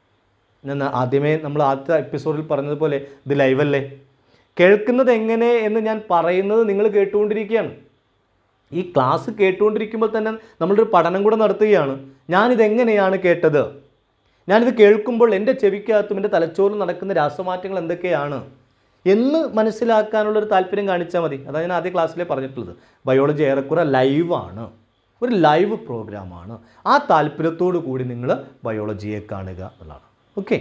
ഞാൻ ആദ്യമേ നമ്മൾ ആദ്യത്തെ എപ്പിസോഡിൽ പറഞ്ഞതുപോലെ ഇത് ലൈവല്ലേ, കേൾക്കുന്നത് എങ്ങനെ എന്ന് ഞാൻ പറയുന്നത് നിങ്ങൾ കേട്ടുകൊണ്ടിരിക്കുകയാണ്. ഈ ക്ലാസ് കേട്ടുകൊണ്ടിരിക്കുമ്പോൾ തന്നെ നമ്മളൊരു പഠനം കൂടെ നടത്തുകയാണ്. ഞാനിതെങ്ങനെയാണ് കേട്ടത്, ഞാനിത് കേൾക്കുമ്പോൾ എൻ്റെ ചെവിക്കകത്തും എൻ്റെ തലച്ചോറിൽ നടക്കുന്ന രാസമാറ്റങ്ങൾ എന്തൊക്കെയാണ് എന്ന് മനസ്സിലാക്കാനുള്ളൊരു താല്പര്യം കാണിച്ചാൽ മതി. അതാണ് ഞാൻ ആദ്യ ക്ലാസ്സിലേ പറഞ്ഞിട്ടുള്ളത്. ബയോളജി ഏറെക്കുറെ ലൈവാണ്, ഒരു ലൈവ് പ്രോഗ്രാമാണ്. ആ താല്പര്യത്തോടു കൂടി നിങ്ങൾ ബയോളജിയെ കാണുക എന്നുള്ളതാണ്. ഓക്കെ,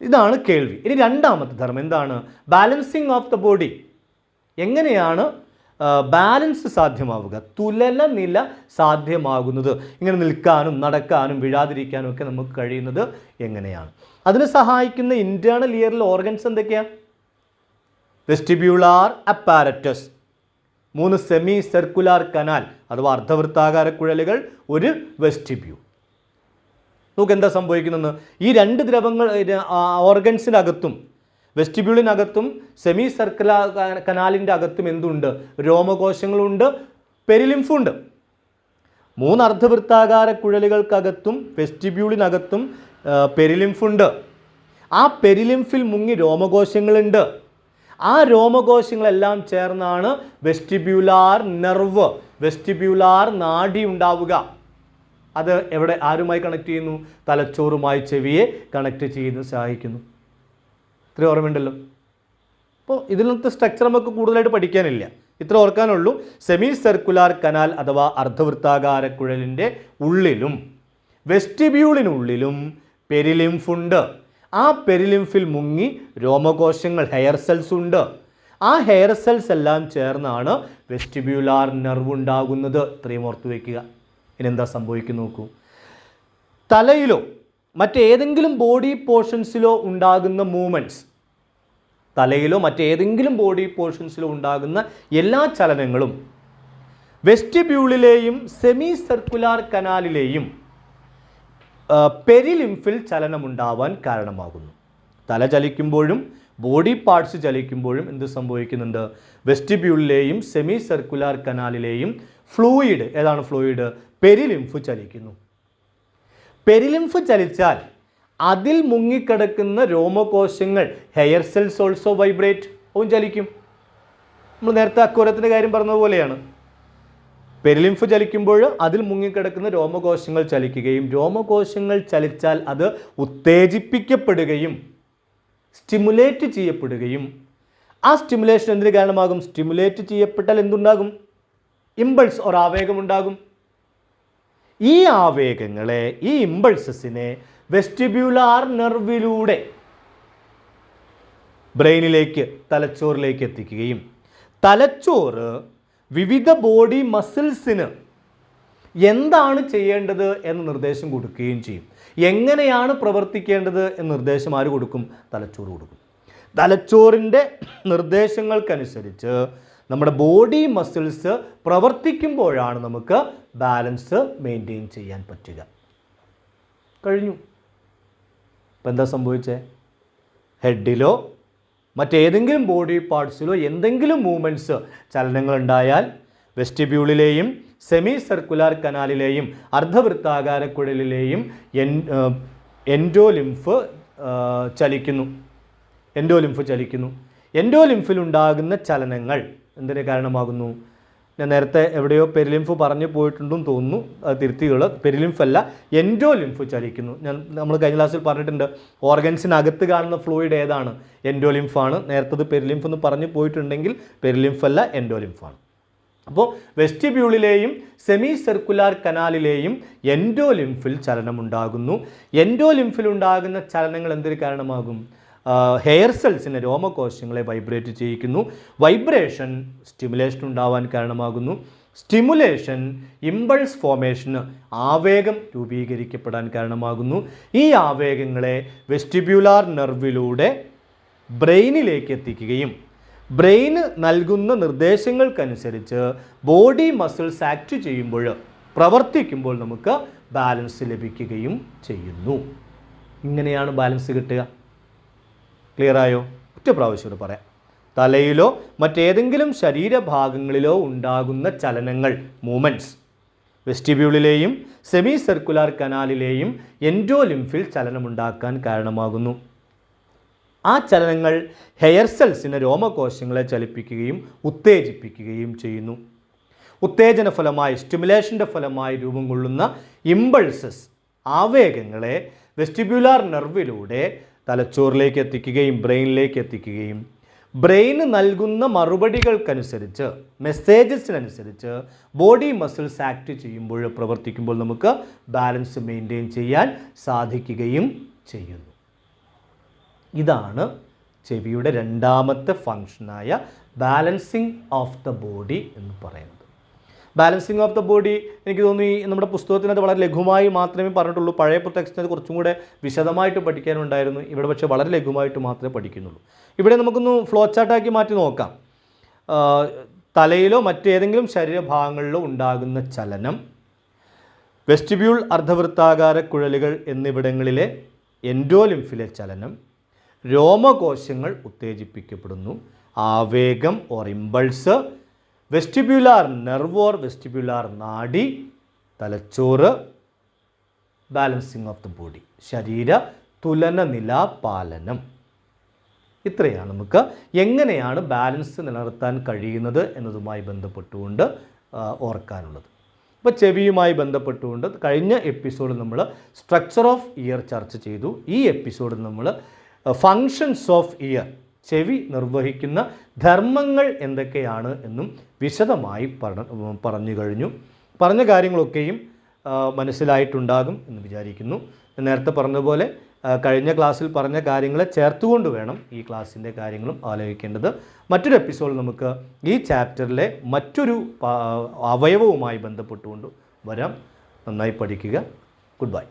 ഇതാണ് കേൾവി. ഇനി രണ്ടാമത്തെ ധർമ്മം എന്താണ്? Balancing of the body. എങ്ങനെയാണ് ബാലൻസ് സാധ്യമാവുക, തുലന നില സാധ്യമാകുന്നത്, ഇങ്ങനെ നിൽക്കാനും നടക്കാനും വീഴാതിരിക്കാനും ഒക്കെ നമുക്ക് കഴിയുന്നത് എങ്ങനെയാണ്? അതിന് സഹായിക്കുന്ന ഇൻറ്റേർണൽ ഇയറിൽ ഓർഗൻസ് എന്തൊക്കെയാണ്? വെസ്റ്റിബ്യൂളാർ അപ്പാരറ്റസ്, 3 സെമി സർക്കുലാർ കനാൽ അഥവാ അർദ്ധവൃത്താകാര കുഴലുകൾ, ഒരു വെസ്റ്റിബ്യൂൾ. നമുക്ക് എന്താ സംഭവിക്കുന്നതെന്ന്, ഈ 2 ദ്രവങ്ങൾ ഓർഗൻസിനകത്തും വെസ്റ്റിബ്യൂളിനകത്തും സെമി സർക്കുലാർ കനാലിൻ്റെ അകത്തും എന്തുണ്ട്? രോമകോശങ്ങളുണ്ട്, പെരിലിംഫുണ്ട്. 3 അർദ്ധവൃത്താകാര കുഴലുകൾക്കകത്തും വെസ്റ്റിബ്യൂളിനകത്തും പെരിലിംഫുണ്ട്. ആ പെരിലിംഫിൽ മുങ്ങി രോമകോശങ്ങളുണ്ട്. ആ രോമകോശങ്ങളെല്ലാം ചേർന്നാണ് വെസ്റ്റിബ്യൂലാർ നെർവ്, വെസ്റ്റിബ്യൂലാർ നാഡി ഉണ്ടാവുക. അത് എവിടെ ആരുമായി കണക്ട് ചെയ്യുന്നു? തലച്ചോറുമായി ചെവിയെ കണക്ട് ചെയ്യുന്നു, സഹായിക്കുന്നു. ഇത്ര ഓർമ്മയുണ്ടല്ലോ. അപ്പോൾ ഇതിനകത്ത് സ്ട്രക്ചർ നമുക്ക് കൂടുതലായിട്ട് പഠിക്കാനില്ല, ഇത്ര ഓർക്കാനുള്ളൂ. സെമി സർക്കുലാർ കനാൽ അഥവാ അർദ്ധവൃത്താകാര കുഴലിൻ്റെ ഉള്ളിലും വെസ്റ്റിബ്യൂളിനുള്ളിലും പെരിലിംഫുണ്ട്. ആ പെരിലിംഫിൽ മുങ്ങി രോമകോശങ്ങൾ, ഹെയർ സെൽസ് ഉണ്ട്. ആ ഹെയർ സെൽസ് എല്ലാം ചേർന്നാണ് വെസ്റ്റിബ്യൂലാർ നെർവ് ഉണ്ടാകുന്നത്. ഇത്രയും ഓർത്തു വയ്ക്കുക. ഇനി എന്താ സംഭവിക്കുന്നു നോക്കൂ. തലയിലോ മറ്റേതെങ്കിലും ബോഡി പോർഷൻസിലോ ഉണ്ടാകുന്ന മൂവ്മെൻറ്റ്സ്, തലയിലോ മറ്റേതെങ്കിലും ബോഡി പോർഷൻസിലോ ഉണ്ടാകുന്ന എല്ലാ ചലനങ്ങളും വെസ്റ്റിബ്യൂളിലെയും സെമി സർക്കുലാർ കനാലിലെയും പെരിലിംഫിൽ ചലനമുണ്ടാവാൻ കാരണമാകുന്നു. തല ചലിക്കുമ്പോഴും ബോഡി പാർട്സ് ചലിക്കുമ്പോഴും എന്ത് സംഭവിക്കുന്നുണ്ട്? വെസ്റ്റിബ്യൂളിലെയും സെമി സർക്കുലാർ കനാലിലെയും ഫ്ലൂയിഡ്, ഏതാണ് ഫ്ലൂയിഡ്? പെരിലിംഫ് ചലിക്കുന്നു. പെരിലിംഫ് ചലിച്ചാൽ അതിൽ മുങ്ങിക്കിടക്കുന്ന രോമകോശങ്ങൾ, ഹെയർ സെൽസ് ഓൾസോ വൈബ്രേറ്റ്, അവൻ ചലിക്കും. നമ്മൾ നേരത്തെ അക്വരത്തിൻ്റെ കാര്യം പറഞ്ഞതുപോലെയാണ്. പെരിലിംഫ് ചലിക്കുമ്പോൾ അതിൽ മുങ്ങിക്കിടക്കുന്ന രോമകോശങ്ങൾ ചലിക്കുകയും രോമകോശങ്ങൾ ചലിച്ചാൽ അത് ഉത്തേജിപ്പിക്കപ്പെടുകയും സ്റ്റിമുലേറ്റ് ചെയ്യപ്പെടുകയും, ആ സ്റ്റിമുലേഷൻ എന്തിന് കാരണമാകും? സ്റ്റിമുലേറ്റ് ചെയ്യപ്പെട്ടാൽ എന്തുണ്ടാകും? ഇമ്പൾസ്, ഒരു ആവേഗമുണ്ടാകും. ഈ ആവേഗങ്ങളെ, ഈ ഇമ്പൾസസിനെ വെസ്റ്റിബ്യൂലാർ നെർവിലൂടെ ബ്രെയിനിലേക്ക്, തലച്ചോറിലേക്ക് എത്തിക്കുകയും തലച്ചോറ് വിവിധ ബോഡി മസിൽസിന് എന്താണ് ചെയ്യേണ്ടത് എന്ന് നിർദ്ദേശം കൊടുക്കുകയും ചെയ്യും. എങ്ങനെയാണ് പ്രവർത്തിക്കേണ്ടത് എന്ന് നിർദ്ദേശം ആര് കൊടുക്കും? തലച്ചോറ് കൊടുക്കും. തലച്ചോറിൻ്റെ നിർദ്ദേശങ്ങൾക്കനുസരിച്ച് നമ്മുടെ ബോഡി മസിൽസ് പ്രവർത്തിക്കുമ്പോഴാണ് നമുക്ക് ബാലൻസ് മെയിൻറ്റെയിൻ ചെയ്യാൻ പറ്റുക. കഴിഞ്ഞു. ഇപ്പം എന്താ സംഭവിച്ചേ? ഹെഡിലോ മറ്റേതെങ്കിലും ബോഡി പാർട്സിലോ എന്തെങ്കിലും മൂവ്മെൻറ്റ്സ്, ചലനങ്ങളുണ്ടായാൽ വെസ്റ്റിബ്യൂളിലെയും സെമി സർക്കുലാർ കനാലിലെയും അർദ്ധവൃത്താകാര കുഴലിലെയും എൻഡോലിംഫ് ചലിക്കുന്നു. എൻഡോലിംഫിലുണ്ടാകുന്ന ചലനങ്ങൾ എന്തിന് കാരണമാകുന്നു? ഞാൻ നേരത്തെ എവിടെയോ പെരിലിംഫ് പറഞ്ഞു പോയിട്ടുണ്ടെന്ന് തോന്നുന്നു, തിരുത്തികൾ. പെരിലിംഫ് അല്ല, എൻഡോലിംഫ് ചലിക്കുന്നു. നമ്മൾ കഴിഞ്ഞ ക്ലാസ്സിൽ പറഞ്ഞിട്ടുണ്ട്, ഓർഗൻസിനകത്ത് കാണുന്ന ഫ്ലൂയിഡ് ഏതാണ്? എൻഡോലിംഫാണ്. നേരത്തത് പെരിലിംഫ് എന്ന് പറഞ്ഞു പോയിട്ടുണ്ടെങ്കിൽ പെരിലിംഫ് അല്ല, എൻഡോലിംഫാണ്. അപ്പോൾ വെസ്റ്റിബ്യൂളിലെയും സെമി സർക്കുലാർ കനാലിലെയും എൻഡോലിംഫിൽ ചലനമുണ്ടാകുന്നു. എൻഡോലിംഫിലുണ്ടാകുന്ന ചലനങ്ങൾ എന്തിന് കാരണമാകും? ഹെയർ സെൽസിനെ, രോമകോശങ്ങളെ വൈബ്രേറ്റ് ചെയ്യിക്കുന്നു. വൈബ്രേഷൻ സ്റ്റിമുലേഷൻ ഉണ്ടാവാൻ കാരണമാകുന്നു. സ്റ്റിമുലേഷൻ ഇമ്പൾസ് ഫോമേഷന്, ആവേഗം രൂപീകരിക്കപ്പെടാൻ കാരണമാകുന്നു. ഈ ആവേഗങ്ങളെ വെസ്റ്റിബ്യൂലാർ നെർവിലൂടെ ബ്രെയിനിലേക്ക് എത്തിക്കുകയും ബ്രെയിന് നൽകുന്ന നിർദ്ദേശങ്ങൾക്കനുസരിച്ച് ബോഡി മസിൽസ് ആക്ട് ചെയ്യുമ്പോൾ, പ്രവർത്തിക്കുമ്പോൾ നമുക്ക് ബാലൻസ് ലഭിക്കുകയും ചെയ്യുന്നു. ഇങ്ങനെയാണ് ബാലൻസ് കിട്ടുക. ക്ലിയർ ആയോ? ഒറ്റ പ്രാവശ്യം കൂടെ പറയാം. തലയിലോ മറ്റേതെങ്കിലും ശരീരഭാഗങ്ങളിലോ ഉണ്ടാകുന്ന ചലനങ്ങൾ, മൂവ്മെൻറ്റ്സ്, വെസ്റ്റിബ്യൂളിലെയും സെമി സർക്കുലാർ കനാലിലെയും എൻഡോലിംഫിൽ ചലനമുണ്ടാക്കാൻ കാരണമാകുന്നു. ആ ചലനങ്ങൾ ഹെയർ സെൽസിനെ, രോമകോശങ്ങളെ ചലിപ്പിക്കുകയും ഉത്തേജിപ്പിക്കുകയും ചെയ്യുന്നു. ഉത്തേജന ഫലമായി, സ്റ്റിമുലേഷൻ്റെ ഫലമായി രൂപം കൊള്ളുന്ന ഇമ്പൾസസ്, ആവേഗങ്ങളെ വെസ്റ്റിബ്യുലാർ നെർവിലൂടെ തലച്ചോറിലേക്ക് എത്തിക്കുകയും ബ്രെയിനിലേക്ക് എത്തിക്കുകയും ബ്രെയിന് നൽകുന്ന മറുപടികൾക്കനുസരിച്ച്, മെസ്സേജസിനനുസരിച്ച് ബോഡി മസിൽസ് ആക്ട് ചെയ്യുമ്പോൾ, പ്രവർത്തിക്കുമ്പോൾ നമുക്ക് ബാലൻസ് മെയിൻറ്റെയിൻ ചെയ്യാൻ സാധിക്കുകയും ചെയ്യുന്നു. ഇതാണ് ചെവിയുടെ രണ്ടാമത്തെ ഫങ്ഷനായ ബാലൻസിങ് ഓഫ് ദ ബോഡി എന്ന് പറയുന്നത്. ബാലൻസിങ് ഓഫ് ദ ബോഡി എനിക്ക് തോന്നി നമ്മുടെ പുസ്തകത്തിനകത്ത് വളരെ ലഘുമായി മാത്രമേ പറഞ്ഞിട്ടുള്ളൂ. പഴയ ടെക്സ്റ്റിനകത്ത് കുറച്ചും കൂടെ വിശദമായിട്ട് പഠിക്കാനുണ്ടായിരുന്നു. ഇവിടെ പക്ഷേ വളരെ ലഘുമായിട്ട് മാത്രമേ പഠിക്കുന്നുള്ളൂ. ഇവിടെ നമുക്കൊന്ന് ഫ്ലോ ചാർട്ടാക്കി മാറ്റി നോക്കാം. തലയിലോ മറ്റേതെങ്കിലും ശരീരഭാഗങ്ങളിലോ ഉണ്ടാകുന്ന ചലനം, വെസ്റ്റിബ്യൂൾ, അർദ്ധവൃത്താകാര കുഴലുകൾ എന്നിവിടങ്ങളിലെ എൻഡോലിംഫിലെ ചലനം, രോമകോശങ്ങൾ ഉത്തേജിപ്പിക്കപ്പെടുന്നു, ആവേഗം ഓർ ഇമ്പൾസ്, വെസ്റ്റിബ്യുലാർ നെർവ് ഓർ വെസ്റ്റിബ്യുലാർ നാഡി, തലച്ചോറ്, ബാലൻസിങ് ഓഫ് ദ ബോഡി, ശരീര തുലന നിലാപാലനം. ഇത്രയാണ് നമുക്ക് എങ്ങനെയാണ് ബാലൻസ് നിലനിർത്താൻ കഴിയുന്നത് എന്നതുമായി ബന്ധപ്പെട്ടുകൊണ്ട് ഓർക്കാനുള്ളത്. ഇപ്പോൾ ചെവിയുമായി ബന്ധപ്പെട്ടുകൊണ്ട് കഴിഞ്ഞ എപ്പിസോഡിൽ നമ്മൾ സ്ട്രക്ചർ ഓഫ് ഇയർ ചർച്ച ചെയ്തു. ഈ എപ്പിസോഡിൽ നമ്മൾ ഫങ്ഷൻസ് ഓഫ് ഇയർ, ചെവി നിർവഹിക്കുന്ന ധർമ്മങ്ങൾ എന്തൊക്കെയാണ് എന്നും വിശദമായി പറഞ്ഞു കഴിഞ്ഞു. പറഞ്ഞ കാര്യങ്ങളൊക്കെയും മനസ്സിലായിട്ടുണ്ടാകും എന്ന് വിചാരിക്കുന്നു. നേരത്തെ പറഞ്ഞതുപോലെ കഴിഞ്ഞ ക്ലാസ്സിൽ പറഞ്ഞ കാര്യങ്ങളെ ചേർത്തുകൊണ്ട് വേണം ഈ ക്ലാസ്സിൻ്റെ കാര്യങ്ങളും ആലോചിക്കേണ്ടത്. മറ്റൊരു എപ്പിസോഡിൽ നമുക്ക് ഈ ചാപ്റ്ററിലെ മറ്റൊരു അവയവവുമായി ബന്ധപ്പെട്ടുകൊണ്ട് വരാം. നന്നായി പഠിക്കുക. Good bye.